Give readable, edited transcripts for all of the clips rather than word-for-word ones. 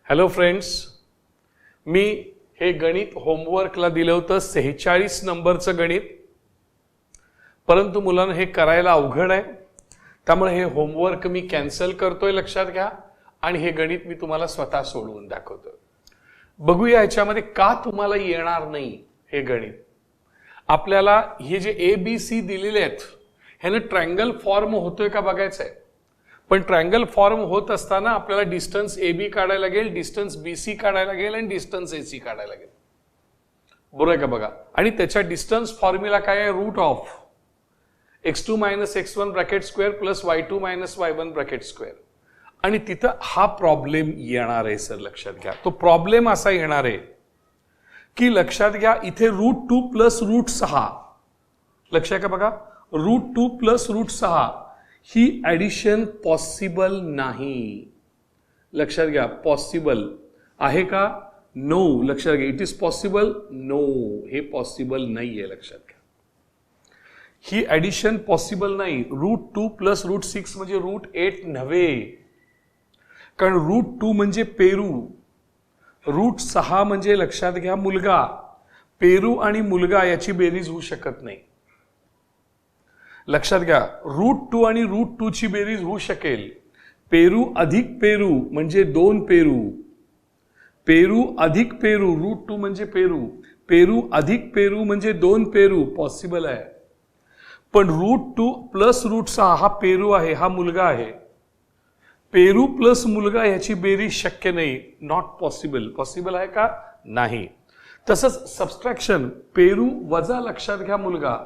Hello friends, मी हे गणित होमवर्कला दिलं होतं 46 नंबरचं गणित, परंतु मुलांना हे करायला अवघड आहे, त्यामुळे हे होमवर्क मी कॅन्सल करतोय, लक्षात घ्या. आणि हे गणित मी तुम्हाला स्वतः सोडवून दाखवतो. बघूया याच्यामध्ये का तुम्हाला येणार नाही हे गणित. आपल्याला हे जे ABC दिलेले आहेत ह्याने ट्रायंगल फॉर्म होतोय का बघायचं आहे. पण ट्रायंगल फॉर्म होत असताना आपल्याला डिस्टन्स AB काढायला लागेल, डिस्टन्स BC काढायला लागेल आणि डिस्टन्स AC काढायला लागेल. बरोबर आहे का बघा. आणि त्याच्या डिस्टन्स फॉर्म्युला काय आहे, root of x2 - x1 bracket square plus y2 - y1 bracket square. आणि तिथं हा प्रॉब्लेम येणार आहे सर, लक्षात घ्या. तो प्रॉब्लेम असा येणार आहे की लक्षात घ्या इथे √2 प्लस √6, लक्षात का बघा, √2 प्लस √6 ही ऍडिशन पॉसिबल नाही. लक्षात घ्या, पॉसिबल आहे का, नो. लक्षात घ्या, इट इज पॉसिबल, नो, हे पॉसिबल नाहीये. लक्षात घ्या, ही ऍडिशन पॉसिबल नाही. √2 प्लस √6 म्हणजे √8 नव्हे, कारण √2 म्हणजे पेरू, √6 म्हणजे लक्षात घ्या मुलगा. पेरू आणि मुलगा याची बेरीज होऊ शकत नाही. लक्षात घ्या, √2 आणि √2 ची बेरीज होऊ शकेल. पेरू अधिक पेरू म्हणजे 2 पेरू, पेरू अधिक पेरू, √2 म्हणजे पेरू, पेरू अधिक पेरू म्हणजे 2 पेरू, पॉसिबल आहे. पण √2 प्लस √6 हा पेरू आहे, हा मुलगा आहे. पेरू प्लस मुलगा याची बेरीज शक्य नाही, नॉट पॉसिबल. पॉसिबल आहे का, नाही. तसंच सबस्ट्रॅक्शन, पेरू वजा लक्षात घ्या मुलगा,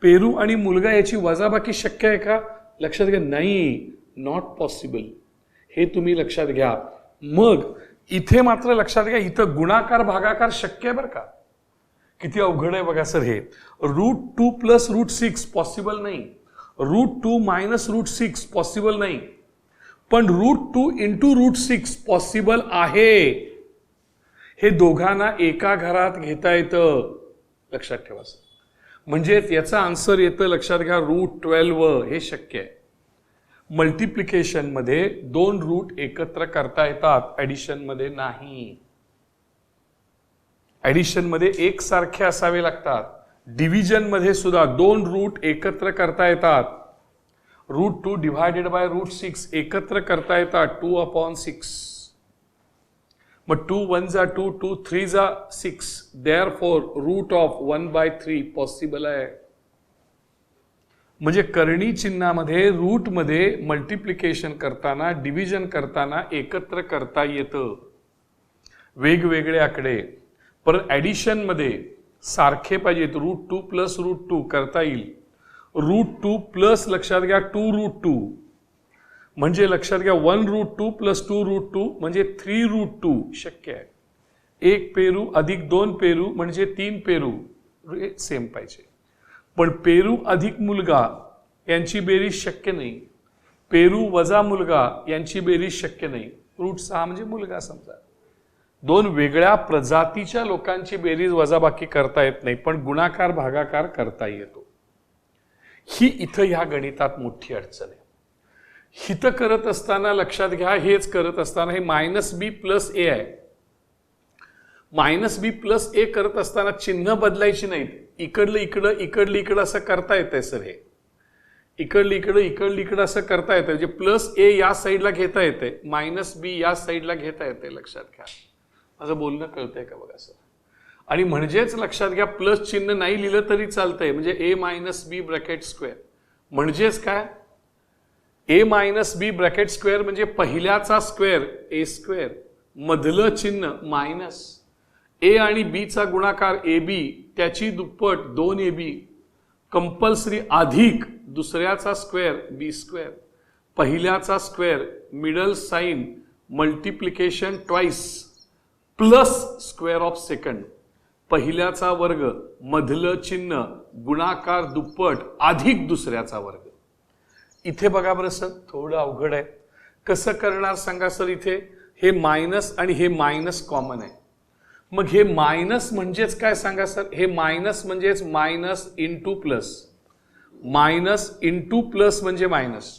पेरू आणि मुलगा याची वजाबाकी शक्य आहे का, लक्षात घ्या, नाही, नॉट पॉसिबल. हे तुम्ही लक्षात घ्या. मग इथे मात्र लक्षात घ्या, इथं गुणाकार भागाकार शक्य आहे बरं का. किती अवघड आहे बघा सर हे. √2 प्लस √6 पॉसिबल नाही, √2 मायनस √6 पॉसिबल नाही, पण √2 इंटू √6 पॉसिबल आहे. हे दोघांना एका घरात घेता येतं, लक्षात ठेवा सर. म्हणजे याचा आन्सर येतं, लक्षात घ्या, √12 हे शक्य आहे. मल्टिप्लिकेशन मध्ये 2 रूट एकत्र करता येतात, ऍडिशन मध्ये नाही. ऍडिशन मध्ये एकसारखे असावे लागतात. डिव्हिजन मध्ये सुद्धा 2 रूट एकत्र करता येतात. √2 डिवायडेड बाय √6 एकत्र करता येतात, 2/6. मग 2 1 जा 2, 2 3 जा 6, देअरफॉर √1/3 पॉसिबल आहे. म्हणजे करणी चिन्हामध्ये रूट मध्ये मल्टिप्लिकेशन करताना, डिव्हिजन करताना एकत्र करता येतं वेगवेगळे आकडे. परत ऍडिशन मध्ये सारखे पाहिजेत, √2 प्लस √2 करता येईल. √2 प्लस लक्षात घ्या 2√2 म्हणजे लक्षात घ्या 1√2 प्लस 2√2 म्हणजे 3√2 शक्य आहे. 1 पेरू अधिक 2 पेरू म्हणजे 3 पेरू, सेम पाहिजे. पण पेरू अधिक मुलगा यांची बेरीज शक्य नाही, पेरू वजा मुलगा यांची बेरीज शक्य नाही. √6 म्हणजे मुलगा समजा. 2 वेगळ्या प्रजातीच्या लोकांची बेरीज वजाबाकी करता येत नाही, पण गुणाकार भागाकार करता येतो. ही इथं ह्या गणितात मोठी अडचण आहे. हिथं करत असताना लक्षात घ्या, हेच करत असताना हे -b प्लस a आहे. -b प्लस a करत असताना चिन्ह बदलायची नाहीत. इकडलं इकडं, इकडलं इकडं असं करता येतंय सर. हे इकडलं इकडं, इकडलं इकडं असं करता येतं. म्हणजे प्लस a या साईडला घेता येते, -b या साईडला घेता येते. लक्षात घ्या, माझं बोलणं कळतंय का बघा सर. आणि म्हणजेच लक्षात घ्या, प्लस चिन्ह नाही लिहिलं तरी चालतंय. म्हणजे a - b ब्रॅकेट स्क्वेअर म्हणजेच काय, a - b ब्रॅकेट स्क्वेअर म्हणजे पहिल्याचा स्क्वेअर a², मधलं चिन्ह मायनस, a आणि b चा गुणाकार ab त्याची दुप्पट 2ab, कंपल्सरी अधिक दुसऱ्याचा स्क्वेअर b², पहिल्याचा square, middle sign, multiplication twice plus square of second, पहिल्याचा वर्ग, मधलं चिन्ह, गुणाकार दुप्पट अधिक दुसऱ्याचा वर्ग. इथे बघा बरं सर, थोडं अवघड आहे. कसं करणार सांगा सर. इथे हे मायनस आणि हे मायनस कॉमन आहे. मग हे मायनस म्हणजेच काय सांगा सर. हे मायनस म्हणजेच minus into plus, minus into plus म्हणजे मायनस.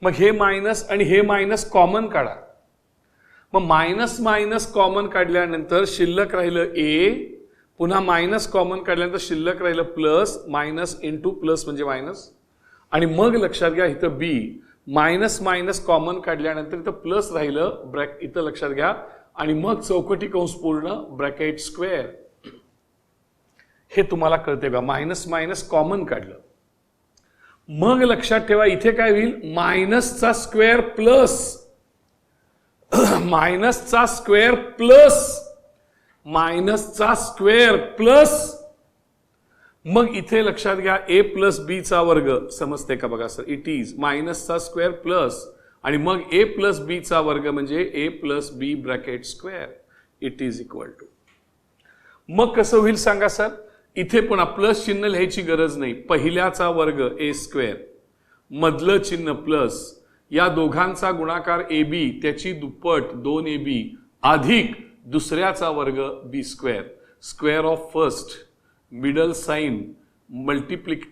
मग हे मायनस आणि हे मायनस कॉमन काढा. मग मायनस मायनस कॉमन काढल्यानंतर शिल्लक राहिलं ए, पुन्हा मायनस कॉमन काढल्यानंतर शिल्लक राहिलं प्लस, मायनस इंटू प्लस म्हणजे मायनस, आणि मग लक्षात घ्या इथं बी, मायनस मायनस कॉमन काढल्यानंतर इथं प्लस राहिलं इथं लक्षात घ्या, आणि मग चौकटी कंस पूर्ण ब्रॅकेट स्क्वेअर. हे तुम्हाला कळते का? मायनस मायनस कॉमन काढलं, मग लक्षात ठेवा इथे काय होईल, मायनसचा स्क्वेअर प्लस मायनसचा स्क्वेअर प्लस मायनसचा स्क्वेअर प्लस, मग इथे लक्षात घ्या ए प्लस बी चा वर्ग, समजते का बघा सर, इट इज मायनसचा स्क्वेअर प्लस आणि मग ए प्लस बी चा वर्ग म्हणजे a plus B bracket square, it is equal to. मग कसं होईल सांगा सर, इथे पुन्हा प्लस चिन्ह लिहायची गरज नाही, पहिल्याचा वर्ग ए स्क्वेअर, मधलं चिन्ह प्लस, या दोघांचा गुणाकार ए बी त्याची दुप्पट 2ab अधिक दुसऱ्याचा वर्ग b square, square of first, middle sign,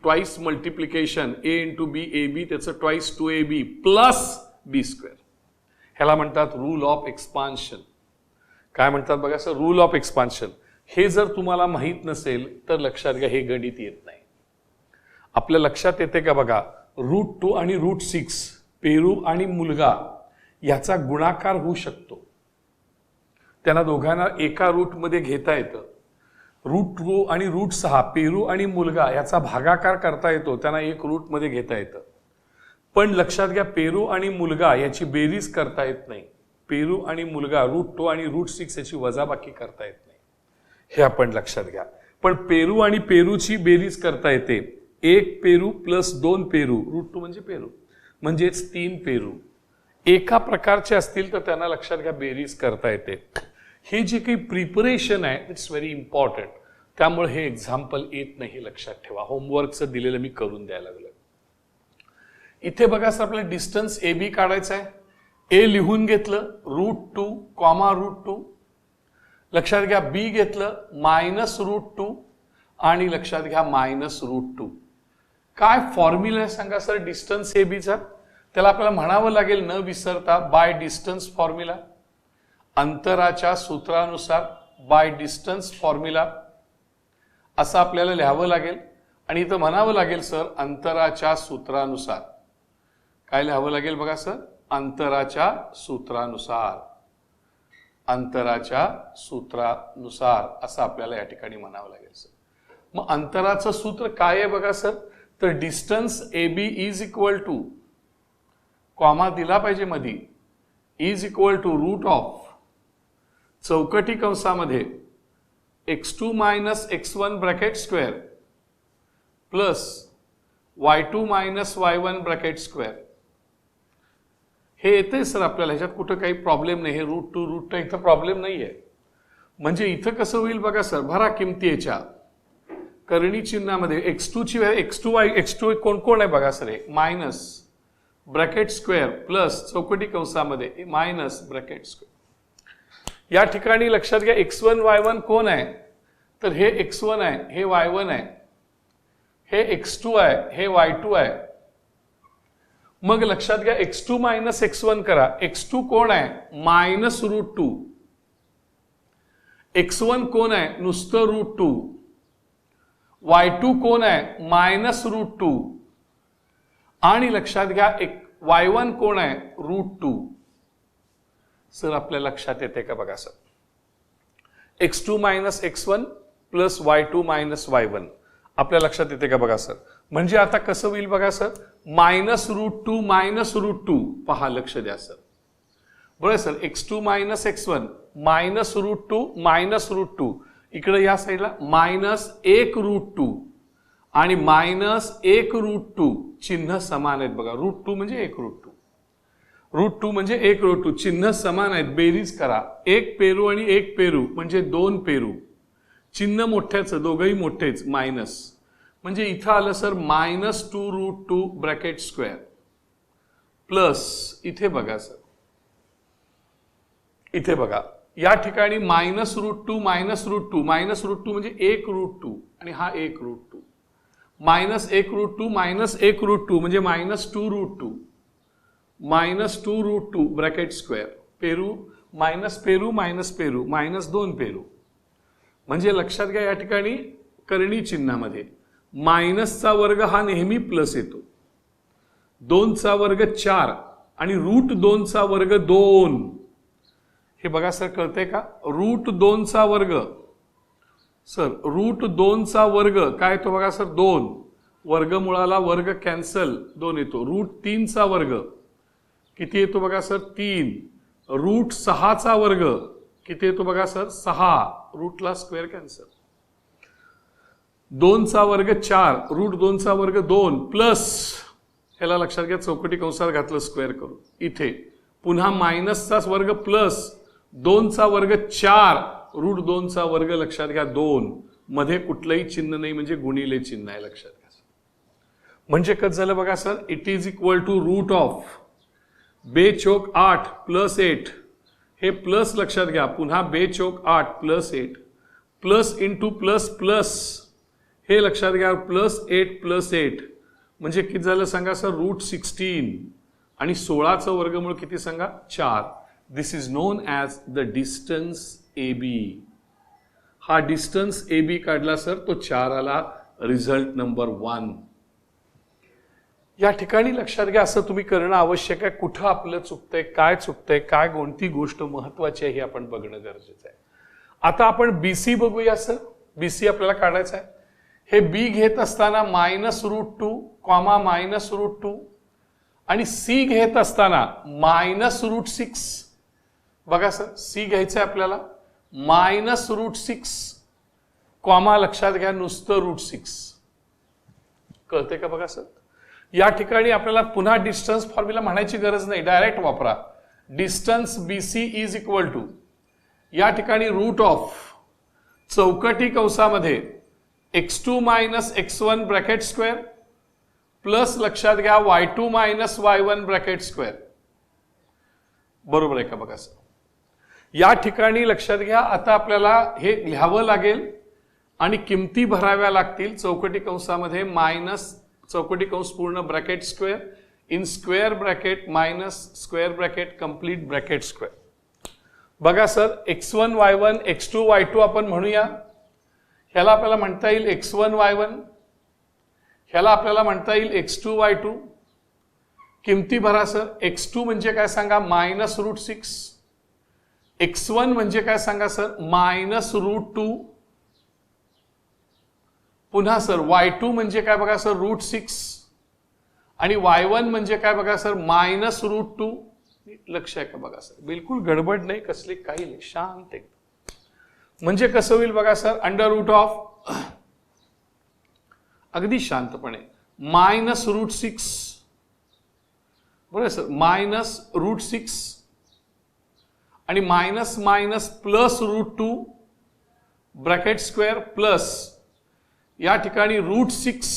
twice multiplication a into b a b त्याचं twice 2ab plus B square. ह्याला म्हणतात रूल ऑफ एक्सपान्शन. काय म्हणतात बघा सर, रूल ऑफ एक्सपान्शन. हे जर तुम्हाला माहित नसेल तर लक्षात घ्या हे गणित येत नाही. आपल्या लक्षात येते का बघा, √2 आणि √6 पेरू आणि मुलगा याचा गुणाकार होऊ शकतो, त्यांना दोघांना एका रूट मध्ये घेता येतं. √2 आणि √6 पेरू आणि मुलगा याचा भागाकार करता येतो, त्यांना एक रूट मध्ये घेता येतं. पण लक्षात घ्या पेरू आणि मुलगा याची बेरीज करता येत नाही. पेरू आणि मुलगा √2 आणि √6 याची वजाबाकी करता येत नाही, हे आपण लक्षात घ्या. पण पेरू आणि पेरूची बेरीज करता येते. 1 पेरू प्लस 2 पेरू, √2 म्हणजे पेरू, म्हणजेच 3 पेरू एका प्रकारचे असतील तर त्यांना लक्षात घ्या बेरीज करता येते. हे जे काही प्रिपरेशन आहे इट्स व्हेरी इम्पॉर्टंट, त्यामुळे हे एक्झाम्पल येत नाही, लक्षात ठेवा. होमवर्कचं दिलेलं मी करून द्यायला लागलो. इथे बघा सर आपल्याला डिस्टन्स ए बी काढायचं आहे. ए लिहून घेतलं √2 कॉमा √2, लक्षात घ्या बी घेतलं -√2 आणि लक्षात घ्या -√2. काय फॉर्म्युला आहे सांगा सर डिस्टन्स ए बीचा? त्याला आपल्याला म्हणावं लागेल न विसरता बाय डिस्टन्स फॉर्म्युला, अंतराच्या सूत्रानुसार, बाय डिस्टन्स फॉर्म्युला असं आपल्याला लिहावं लागेल. आणि इथं म्हणावं लागेल सर अंतराच्या सूत्रानुसार. काय लिहावं लागेल बघा सर, अंतराच्या सूत्रानुसार, अंतराच्या सूत्रानुसार असं आपल्याला या ठिकाणी म्हणावं लागेल सर. मग अंतराचं सूत्र काय आहे बघा सर, तर distance A B is equal to, comma दिला पाहिजे मध्ये, is equal to root of चौकटी कंसामध्ये x2 minus x1 bracket square plus y2 minus y1 bracket square. हे येते सर आपल्याला, ह्याच्यात कुठं काही प्रॉब्लेम नाही. हे √2 इथं प्रॉब्लेम नाहीये. म्हणजे इथं कसं होईल बघा सर, भरा किमती याच्या करणी चिन्हामध्ये x2 ची x2 कोण कोण आहे बघा सर, हे मायनस ब्रॅकेट स्क्वेअर प्लस चौकटी कंसामध्ये मायनस ब्रॅकेट स्क्वेअर. या ठिकाणी लक्षात घ्या x1 y1 कोण आहे, तर हे x1 आहे, हे y1 आहे, हे x2 आहे, हे y2 आहे. मग लक्षात घ्या x2 मायनस x1 करा. x2 कोण आहे, -√2. x1 कोण आहे, नुसतं √2. y2 कोण आहे, -√2. आणि लक्षात घ्या y1 कोण आहे, √2. सर आपल्या लक्षात येते का बघा sir, x2 minus x1 plus y2 minus y1 आपल्या लक्षात येते का बघा सर. म्हणजे आता कसं होईल बघा सर, -√2 पहा, लक्ष द्या सर. बरोबर सर, x2 मायनस x1 -√2 इकडे या साईडला -1√2 आणि -1√2 चिन्ह समान आहेत बघा. √2 म्हणजे 1√2, √2 म्हणजे 1√2 चिन्ह समान आहेत. बेरीज करा, 1 पेरू आणि 1 पेरू म्हणजे 2 पेरू. चिन्ह मोठ्याचं, दोघंही मोठेच, मायनस म्हणजे इथं आलं सर -2√2 ब्रॅकेट स्क्वेअर प्लस इथे बघा सर, इथे बघा या ठिकाणी -√2 म्हणजे 1√2 आणि हा 1√2, -1√2 म्हणजे -2√2 ब्रॅकेट स्क्वेअर पेरू मायनस पेरू मायनस 2 पेरू, म्हणजे लक्षात घ्या या ठिकाणी करणी चिन्हामध्ये मायनसचा वर्ग हा नेहमी प्लस येतो, 2चा वर्ग 4 आणि रूट 2चा वर्ग 2. हे बघा सर कळतंय का? रूट 2चा वर्ग सर, रूट 2चा वर्ग काय येतो बघा सर 2, वर्गमुळाला वर्ग कॅन्सल 2 येतो. रूट 3चा वर्ग किती येतो बघा सर 3. रूट 6चा वर्ग किती येतो बघा सर 6, रूटला स्क्वेअर कॅन्सल. 2चा वर्ग 4, रूट 2चा वर्ग 2 प्लस, ह्याला लक्षात घ्या चौकटी कंसात घातलं स्क्वेअर करून, इथे पुन्हा मायनसचा वर्ग प्लस 2चा वर्ग 4, रूट 2चा वर्ग लक्षात घ्या 2, मध्ये कुठलंही चिन्ह नाही म्हणजे गुणिले चिन्ह आहे लक्षात घ्या. म्हणजे कसं झालं बघा sir, it is equal to root of बेचौक 8 प्लस 8, हे प्लस लक्षात घ्या, पुन्हा बेचौक 8 plus 8 plus into plus plus, हे लक्षात घ्या प्लस 8 प्लस 8, म्हणजे किती झालं सांगा सर रूट 16 आणि 16चं वर्गमूळ किती सांगा 4. This is known as the distance A b. हा डिस्टन्स ए बी काढला सर तो 4 आला, रिझल्ट नंबर 1. या ठिकाणी लक्षात घ्या असं तुम्ही करणं आवश्यक आहे. कुठं आपलं चुकतंय, काय चुकतंय, काय कोणती गोष्ट महत्वाची आहे हे आपण बघणं गरजेचं आहे. आता आपण बीसी बघूया सर. बीसी आपल्याला काढायचं आहे. हे बी घेत असताना minus root 2 comma minus root 2 आणि सी घेत असताना मायनस रूट 6. बघा सर सी घ्यायचं आहे आपल्याला मायनस रूट 6 कॉमा लक्षात घ्या नुसतं रूट 6. कळते का बघा सर? या ठिकाणी आपल्याला पुन्हा डिस्टन्स फॉर्म्युला म्हणायची गरज नाही, डायरेक्ट वापरा. Distance BC is equal to या ठिकाणी रूट ऑफ चौकटी कंसामध्ये x2 minus x1 bracket square plus लक्षात घ्या y2 minus y1 bracket square. बरोबर आहे का बघा सर? या ठिकाणी लक्षात घ्या आता आपल्याला हे लिहावं लागेल आणि किमती भराव्या लागतील. चौकटी कंसामध्ये मायनस चौकटी कंस पूर्ण bracket square in square bracket minus square bracket complete bracket square. बघा sir x1 y1 x2 y2 आपण म्हणूया. ह्याला आपल्याला म्हणता येईल x1 y1, ह्याला आपल्याला म्हणता येईल x2 y2. किमती भरा सर. x2 म्हणजे काय सांगा मायनस रूट 6, x1 म्हणजे काय सांगा सर मायनस रूट 2, पुन्हा सर y2 म्हणजे काय बघा सर रूट 6 आणि y1 म्हणजे काय बघा सर मायनस रूट 2. लक्ष आहे का बघा सर? बिलकुल गडबड नाही, कसली काही नाही, शांत एकदम. म्हणजे कसं होईल बघा सर अंडर रूट ऑफ अगदी शांतपणे मायनस रूट 6 बरोबर सर मायनस रूट 6 आणि minus minus plus root 2 bracket square plus या ठिकाणी रूट 6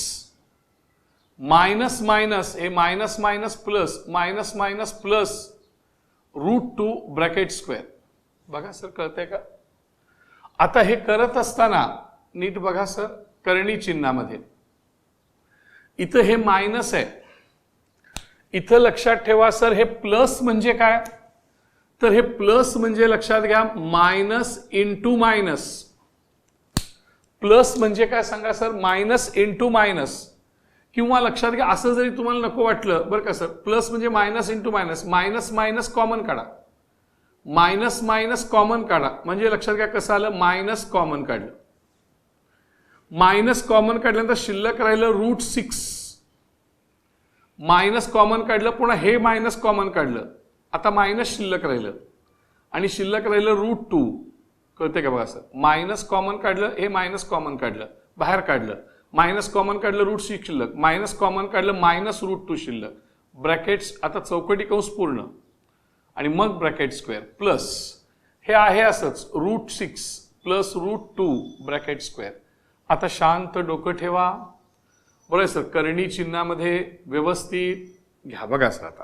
मायनस मायनस हे minus minus plus root 2 bracket square. बघा सर कळतंय का? आता हे करत असताना नीट बघा सर करणी चिन्हामध्ये इथं हे मायनस आहे, इथं लक्षात ठेवा सर हे प्लस म्हणजे काय, तर हे प्लस म्हणजे लक्षात घ्या मायनस इंटू मायनस. प्लस म्हणजे काय सांगा सर मायनस इंटू मायनस, किंवा लक्षात घ्या असं जरी तुम्हाला नको वाटलं बरं का सर, प्लस म्हणजे minus into minus, minus minus common काढा, मायनस मायनस कॉमन काढा, म्हणजे लक्षात घ्या कसं आलं मायनस कॉमन काढलं. मायनस कॉमन काढल्यानंतर शिल्लक राहिलं रूट 6, मायनस कॉमन काढलं पुन्हा हे मायनस कॉमन काढलं, आता मायनस शिल्लक राहिलं आणि शिल्लक राहिलं रूट 2. कळते का बघा सर? मायनस कॉमन काढलं, हे मायनस कॉमन काढलं बाहेर काढलं, मायनस कॉमन काढलं रूट 6 शिल्लक, मायनस कॉमन काढलं मायनस रूट 2 शिल्लक, ब्रॅकेट्स आता चौकटी कंस पूर्ण आणि मग ब्रॅकेट स्क्वेअर प्लस हे आहे असंच root 6 plus root 2 bracket square. आता शांत डोकं ठेवा. बरोबर सर करणी चिन्हामध्ये व्यवस्थित घ्या. बघा सर आता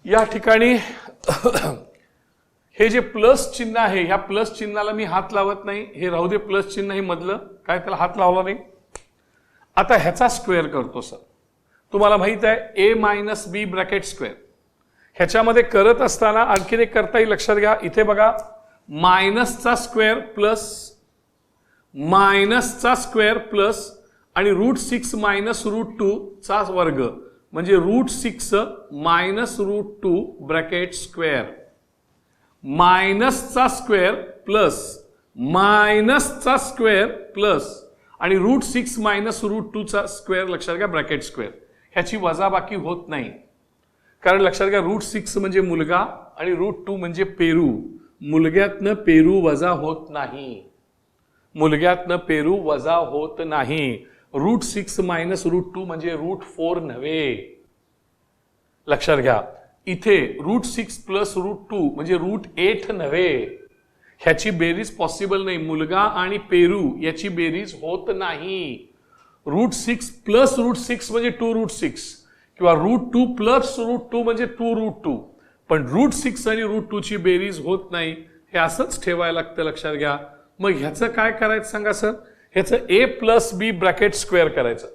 या ठिकाणी हे जे प्लस चिन्ह आहे ह्या प्लस चिन्हाला मी हात लावत नाही, हे राहू दे प्लस चिन्ह हे मधलं काय त्याला हात लावला नाही. आता ह्याचा स्क्वेअर करतो सर. तुम्हाला माहित आहे ए मायनस बी ब्रॅकेट स्क्वेअर, ह्याच्यामध्ये करत असताना आणखीन एक करता येईल, लक्षात घ्या. इथे बघा मायनसचा स्क्वेअर प्लस आणि √6 मायनस √2 चा वर्ग म्हणजे √6 मायनस √2 ब्रॅकेट स्क्वेअर, मायनसचा स्क्वेअर प्लस आणि √6 मायनस √2 चा स्क्वेअर, लक्षात घ्या ब्रॅकेट स्क्वेअर. ह्याची वजाबाकी होत नाही, कारण लक्षात घ्या √6 म्हणजे मुलगा आणि √2 म्हणजे पेरू. मुलग्यातनं पेरू वजा होत नाही, √6 मायनस √2 म्हणजे √4 नव्हे. लक्षात घ्या इथे √6 प्लस √2 म्हणजे √8 नव्हे. ह्याची बेरीज पॉसिबल नाही, मुलगा आणि पेरू याची बेरीज होत नाही. √6 प्लस √6 म्हणजे 2√6 किंवा √2 प्लस √2 म्हणजे 2√2, पण √6 आणि √2 ची बेरीज होत नाही. हे असंच ठेवायला लागतं, लक्षात घ्या. मग ह्याचं काय करायचं सांगा सर. ह्याचं a plus B bracket square करायचं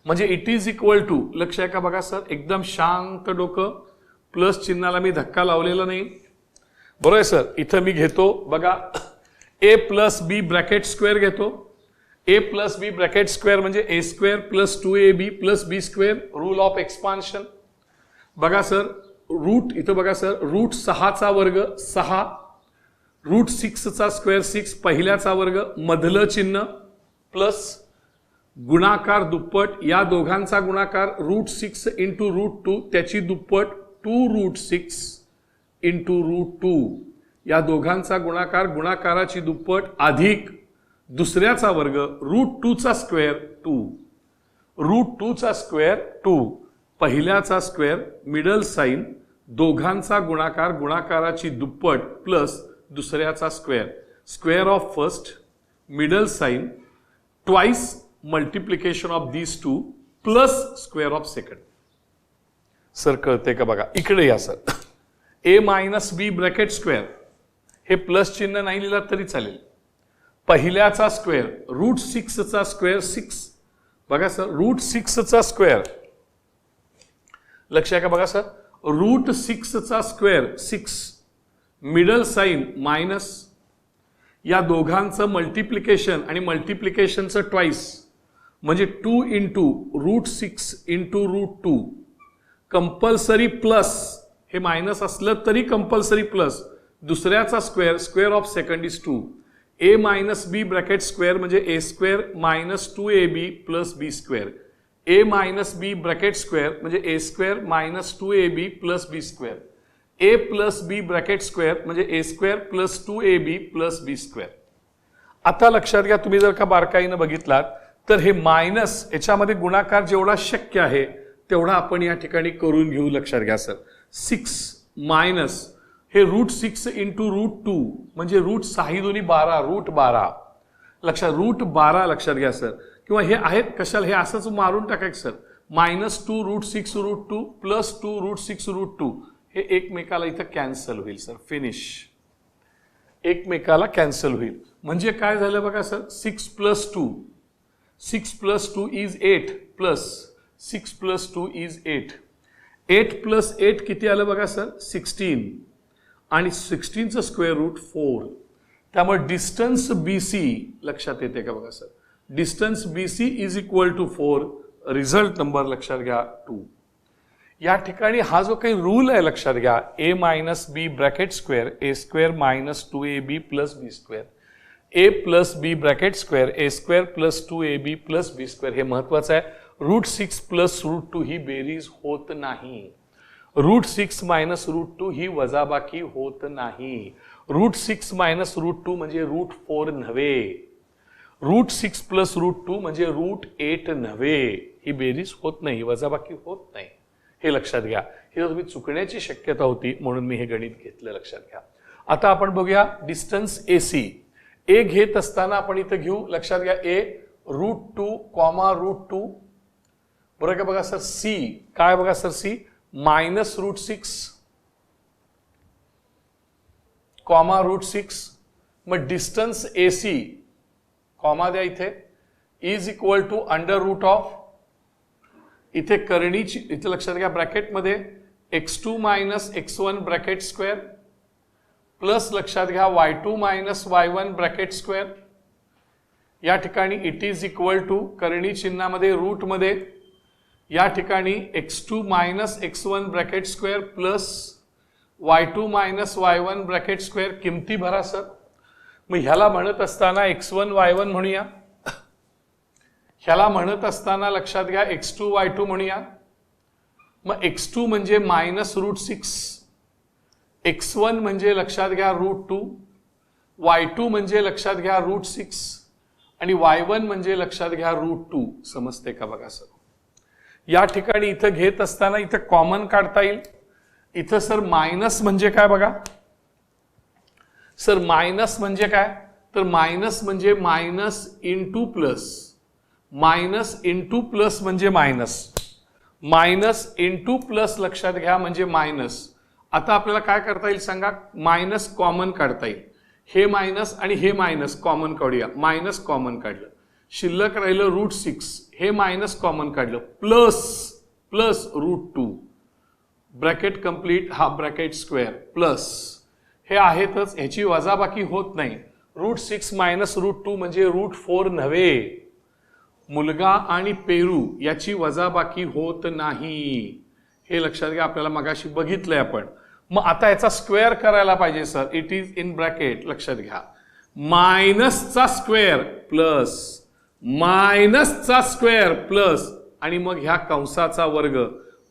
म्हणजे इट इज इक्वल टू, लक्ष आहे का बघा सर, एकदम शांत डोकं, प्लस चिन्हाला मी धक्का लावलेला नाही, बरोबर आहे सर. इथं मी घेतो बघा a plus B bracket square घेतो. a plus B bracket square म्हणजे a square plus 2ab plus B square, rule of expansion. बघा सर रूट इथं बघा सर, √6 चा वर्ग 6, √6 चा स्क्वेअर 6, पहिल्याचा वर्ग मधलं चिन्ह प्लस गुणाकार दुप्पट, या दोघांचा गुणाकार √6 इंटू √2 त्याची दुप्पट 2√6 इंटू √2, या दोघांचा गुणाकार गुणाकाराची दुप्पट अधिक दुसऱ्याचा वर्ग √2 चा स्क्वेअर 2, √2 चा स्क्वेअर 2, पहिल्याचा स्क्वेअर मिडल साइन, दोघांचा गुणाकार गुणाकाराची दुप्पट प्लस दुसऱ्याचा square, square of first middle sign twice multiplication of these two plus square of second. Sir कळते का बघा, इकडे या sir. a minus B bracket square, हे प्लस चिन्ह नाही लिहिला तरी चालेल. पहिल्याचा स्क्वेअर √6 चा स्क्वेअर 6, बघा सर √6 चा स्क्वेअर, लक्ष आहे का बघा सर, √6 चा स्क्वेअर 6, मिडल साइन मायनस, या दोघांचं मल्टिप्लिकेशन आणि मल्टिप्लिकेशनचं ट्वाइस म्हणजे 2 इंटू √6 इंटू √2, कंपल्सरी प्लस, हे मायनस असलं तरी कंपल्सरी प्लस, दुसऱ्याचा square, square of second is 2, a minus B bracket square म्हणजे a square minus 2ab plus B square, a minus B bracket square म्हणजे a square minus 2ab plus B square, a plus B bracket square म्हणजे a square plus 2ab plus B square. आता लक्षात घ्या, तुम्ही जर का बारकाईनं बघितलात तर हे मायनस याच्यामध्ये गुणाकार जेवढा शक्य आहे तेवढा आपण या ठिकाणी करून घेऊ. लक्षात घ्या सर, 6 मायनस हे √6 इंटू √2 म्हणजे √6 दोन्ही 12, √12, लक्षात √12 लक्षात घ्या सर, किंवा हे आहेत कशाला, हे असंच मारून टाकायचं सर, मायनस 2 √6 √2 प्लस 2 √6 √2, हे एकमेकाला इथं कॅन्सल होईल सर, फिनिश, एकमेकाला कॅन्सल होईल. म्हणजे काय झालं बघा sir, 6 plus 2 is 8 plus 6 plus 2 is 8, 8 plus 8 किती आलं बघा सर, 16, आणि 16चं स्क्वेअर रूट 4. त्यामुळे डिस्टन्स BC लक्षात येते का बघा sir, distance BC is equal to 4, result number लक्षात घ्या 2. या ठिकाणी हा जो काही रूल आहे लक्षात घ्या, a minus B bracket square a square minus 2ab plus B square, a plus B bracket square a square plus 2ab plus B square, हे महत्वाचं आहे. √6 प्लस √2 ही बेरीज होत नाही, √6 मायनस √2 ही वजाबाकी होत नाही, √6 मायनस √2 म्हणजे √4 नव्हे, √6 प्लस √2 म्हणजे √8 नव्हे, ही बेरीज होत नाही, वजाबाकी होत नाही, हे लक्षात घ्या. हे तुम्ही चुकण्याची शक्यता होती म्हणून मी हे गणित घेतलं, लक्षात घ्या. आता आपण बघूया डिस्टन्स AC. a घेत असताना आपण इथं घेऊ, लक्षात घ्या, a √2 कॉमा √2, बरोबर का बघा सर. C काय बघा सर, C मायनस √6 कॉमा √6, मग डिस्टन्स AC कॉमा द्या इथे, is equal to under root of, इथे करणीची, इथे लक्षात घ्या ब्रॅकेटमध्ये x2 minus x1 bracket square plus लक्षात घ्या y2 minus y1 bracket square. या ठिकाणी इट इज इक्वल टू करणी चिन्हामध्ये रूट मध्ये या ठिकाणी x2 minus x1 bracket square plus y2 minus y1 bracket square. किमती भरा सर. मग ह्याला म्हणत असताना x1 y1 म्हणूया, ह्याला म्हणत असताना लक्षात घ्या x2 y2 म्हणूया. मग x2 म्हणजे मायनस रूट 6, x1 म्हणजे लक्षात घ्या रूट 2, y2 म्हणजे लक्षात घ्या रूट 6 आणि y1 म्हणजे लक्षात घ्या रूट 2. समजते का बघा सर. या ठिकाणी इथं घेत असताना इथं कॉमन काढता येईल. इथं सर मायनस म्हणजे काय बघा सर, मायनस म्हणजे काय, तर मायनस म्हणजे minus into plus, minus into plus म्हणजे मायनस, मायनस इंटू प्लस लक्षात घ्या म्हणजे मायनस. आता आपल्याला काय करता येईल सांगा, मायनस कॉमन काढता येईल. हे मायनस आणि हे मायनस कॉमन काढूया. मायनस कॉमन काढलं, शिल्लक राहिलं रूट 6. हे मायनस कॉमन काढलं, plus plus root 2 bracket complete, हा ब्रॅकेट स्क्वेअर प्लस हे आहेतच, ह्याची वजाबाकी होत नाही. रूट 6 मायनस रूट 2 म्हणजे रूट 4 नव्हे. मुलगा आणि पेरू याची वजाबाकी होत नाही, हे लक्षात घ्या. आपल्याला मगाशी बघितलंय आपण. मग आता याचा स्क्वेअर करायला पाहिजे sir. It is in bracket लक्षात घ्या, मायनसचा स्क्वेअर प्लस मायनसचा स्क्वेअर प्लस आणि मग ह्या कंसाचा वर्ग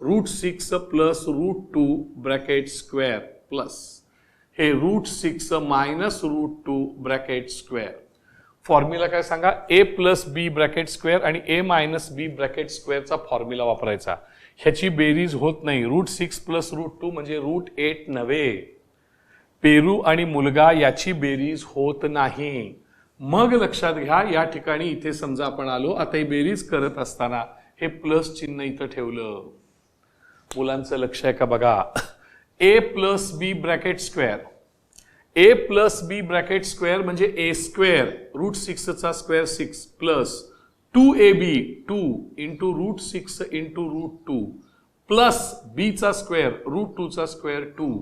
root 6 plus root 2 bracket square plus हे root 6 minus root 2 bracket square. Formula काय सांगा, a plus B bracket square आणि a मायनस बी ब्रॅकेट स्क्वेअरचा फॉर्म्युला वापरायचा. ह्याची बेरीज होत नाही. रूट 6 प्लस रूट 2 म्हणजे रूट 8 नव्हे. पेरू आणि मुलगा याची बेरीज होत नाही. मग लक्षात घ्या, या ठिकाणी इथे समजा आपण आलो, आता ही बेरीज करत असताना हे प्लस चिन्ह इथं ठेवलं. मुलांचं लक्ष आहे का बघा. a plus B bracket square, a plus B bracket square म्हणजे a स्क्वेअर रूट 6 चा square 6 plus 2ab 2 into root 6 into root 2 plus b चा स्क्वेअर रूट 2 चा स्क्वेअर 2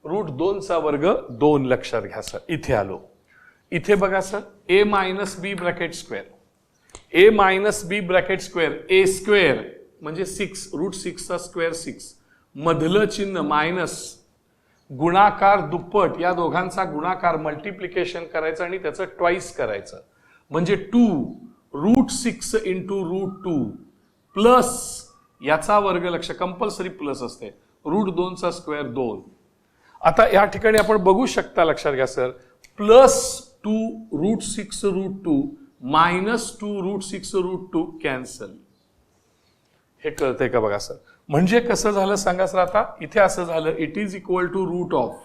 रूट 2 चा वर्ग 2. लक्षात घ्या सर. इथे आलो, इथे बघा sir, a minus B bracket square, a minus B bracket square a square म्हणजे 6 रूट 6 चा स्क्वेअर 6 मधलं चिन्ह मायनस, गुणाकार दुप्पट, या दोघांचा गुणाकार मल्टिप्लिकेशन करायचं आणि त्याचं ट्वाइस करायचं म्हणजे 2 रूट 6 इंटू रूट 2 प्लस याचा वर्ग, लक्ष कंपल्सरी प्लस असते, रूट 2 चा स्क्वेअर 2. आता या ठिकाणी आपण बघू शकता, लक्षात घ्या sir, plus 2 root 6 root 2 minus 2 root 6 root 2 cancel. हे कळतंय का बघा सर. म्हणजे कसं झालं सांगा सर. आता इथे असं झालं, it is equal to root of,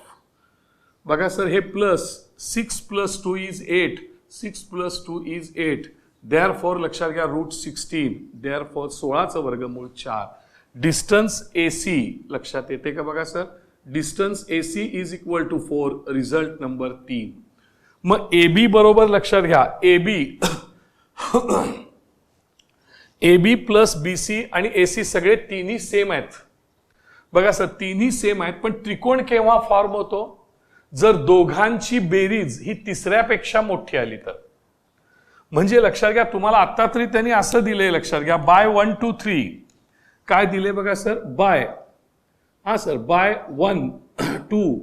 बघा सर, हे plus 6 plus 2 is 8, 6 plus 2 is 8, therefore लक्षात घ्या रूट 16, देअरफॉर 16चं वर्गमूळ 4. डिस्टन्स AC लक्षात येते का बघा sir. Distance AC is equal to 4, result number 3. मग AB बरोबर लक्षात घ्या, AB प्लस BC आणि AC सगळे तिन्ही सेम आहेत. बघा सर, तिन्ही सेम आहेत, पण त्रिकोण केव्हा फॉर्म होतो, जर दोघांची बेरीज ही तिसऱ्यापेक्षा मोठी आली तर. म्हणजे लक्षात घ्या, तुम्हाला आता तरी त्यांनी असं दिलंय, लक्षात घ्या, बाय 1 2 3 काय दिले बघा सर, बाय, हा सर, बाय 1 2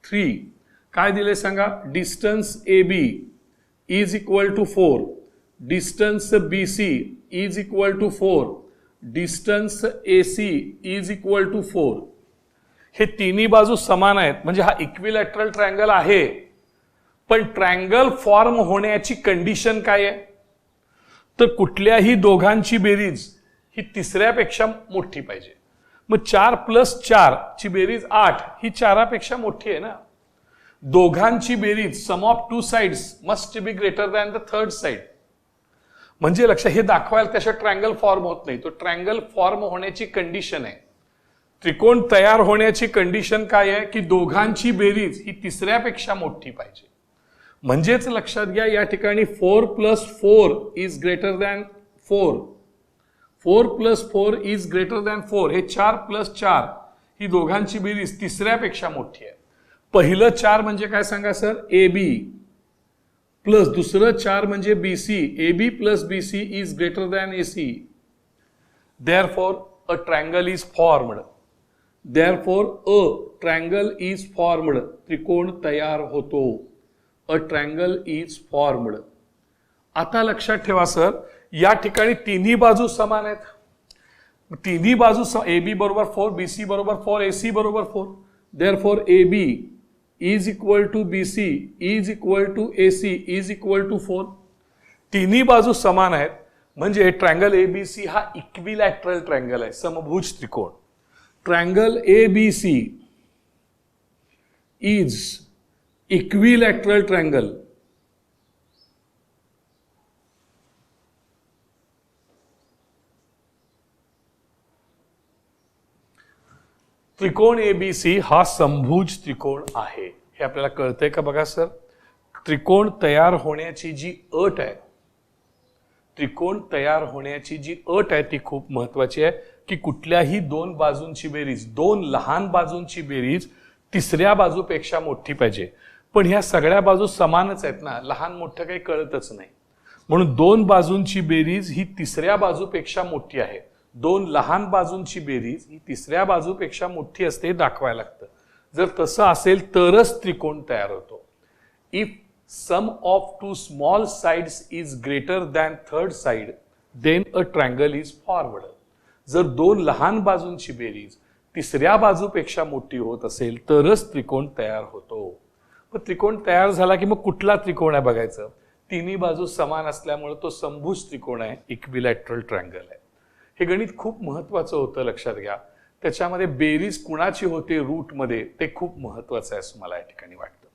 3 काय दिले सांगा, distance AB is equal to 4, distance BC is equal to 4, distance AC is equal to 4. हे तिन्ही बाजू समान आहेत, म्हणजे हा इक्विलॅटरल ट्रायंगल आहे. पण ट्रायंगल फॉर्म होण्याची कंडिशन काय आहे, तर कुठल्याही दोघांची बेरीज ही तिसऱ्यापेक्षा मोठी पाहिजे. मग 4 प्लस 4 ची बेरीज 8 ही 4पेक्षा मोठी आहे ना. दोघांची बेरीज sum of two sides must be greater than the third side. म्हणजे लक्ष, हे दाखवायला त्याच्या ट्रायंगल फॉर्म होत नाही. तो ट्रायंगल फॉर्म होण्याची कंडिशन आहे, त्रिकोण तयार होण्याची कंडिशन काय आहे, की दोघांची बेरीज ही तिसऱ्यापेक्षा मोठी पाहिजे. म्हणजेच लक्षात घ्या, या ठिकाणी 4 plus 4 is greater than 4, 4 plus 4 is greater than 4. हे 4 प्लस 4 ही दोघांची बेरीज तिसऱ्यापेक्षा मोठी आहे. पहिलं 4 म्हणजे काय सांगा सर, ए बी प्लस दुसरं 4 म्हणजे B C. A B plus B C is greater than A C. Therefore a triangle is formed. Therefore a triangle is formed. त्रिकोण तयार होतो. A triangle is formed. आता लक्षात ठेवा सर, या ठिकाणी तिन्ही बाजू समान आहेत. तिन्ही बाजू ए बी बरोबर 4, बी सी बरोबर 4, ए सी बरोबर 4. Therefore A B is equal to B C is equal to A C is equal to 4. तिन्ही बाजू समान आहेत म्हणजे ट्रायंगल ए बी सी हा इक्विलॅटरल ट्रायंगल आहे, समभुज त्रिकोण. Triangle A B C is equilateral triangle. त्रिकोण एबीसी हा समभुज त्रिकोण आहे. हे आपल्याला कळतंय का बघा सर. त्रिकोण तयार होण्याची जी अट आहे, त्रिकोण तयार होण्याची जी अट आहे ती खूप महत्वाची आहे की कुठल्याही दोन बाजूंची बेरीज, दोन लहान बाजूंची बेरीज तिसऱ्या बाजूपेक्षा मोठी पाहिजे. पण ह्या सगळ्या बाजू समानच आहेत ना, लहान मोठं काही कळतच नाही. म्हणून दोन बाजूंची बेरीज ही तिसऱ्या बाजूपेक्षा मोठी आहे. दोन लहान बाजूंची बेरीज ही तिसऱ्या बाजूपेक्षा मोठी असते, दाखवायला लागतं. जर तसं असेल तरच त्रिकोण तयार होतो. If sum of two small sides is greater than third side then a triangle is formed. जर दोन लहान बाजूंची बेरीज तिसऱ्या बाजूपेक्षा मोठी होत असेल तरच त्रिकोण तयार होतो. पण त्रिकोण तयार झाला की मग कुठला त्रिकोण आहे बघायचं. तिन्ही बाजू समान असल्यामुळे तो समभुज त्रिकोण आहे, इक्विलॅटरल ट्रायंगल आहे. हे गणित खूप महत्वाचं होतं, लक्षात घ्या. त्याच्यामध्ये बेरीज कुणाची होते रूटमध्ये ते खूप महत्वाचं आहे असं मला या ठिकाणी वाटतं.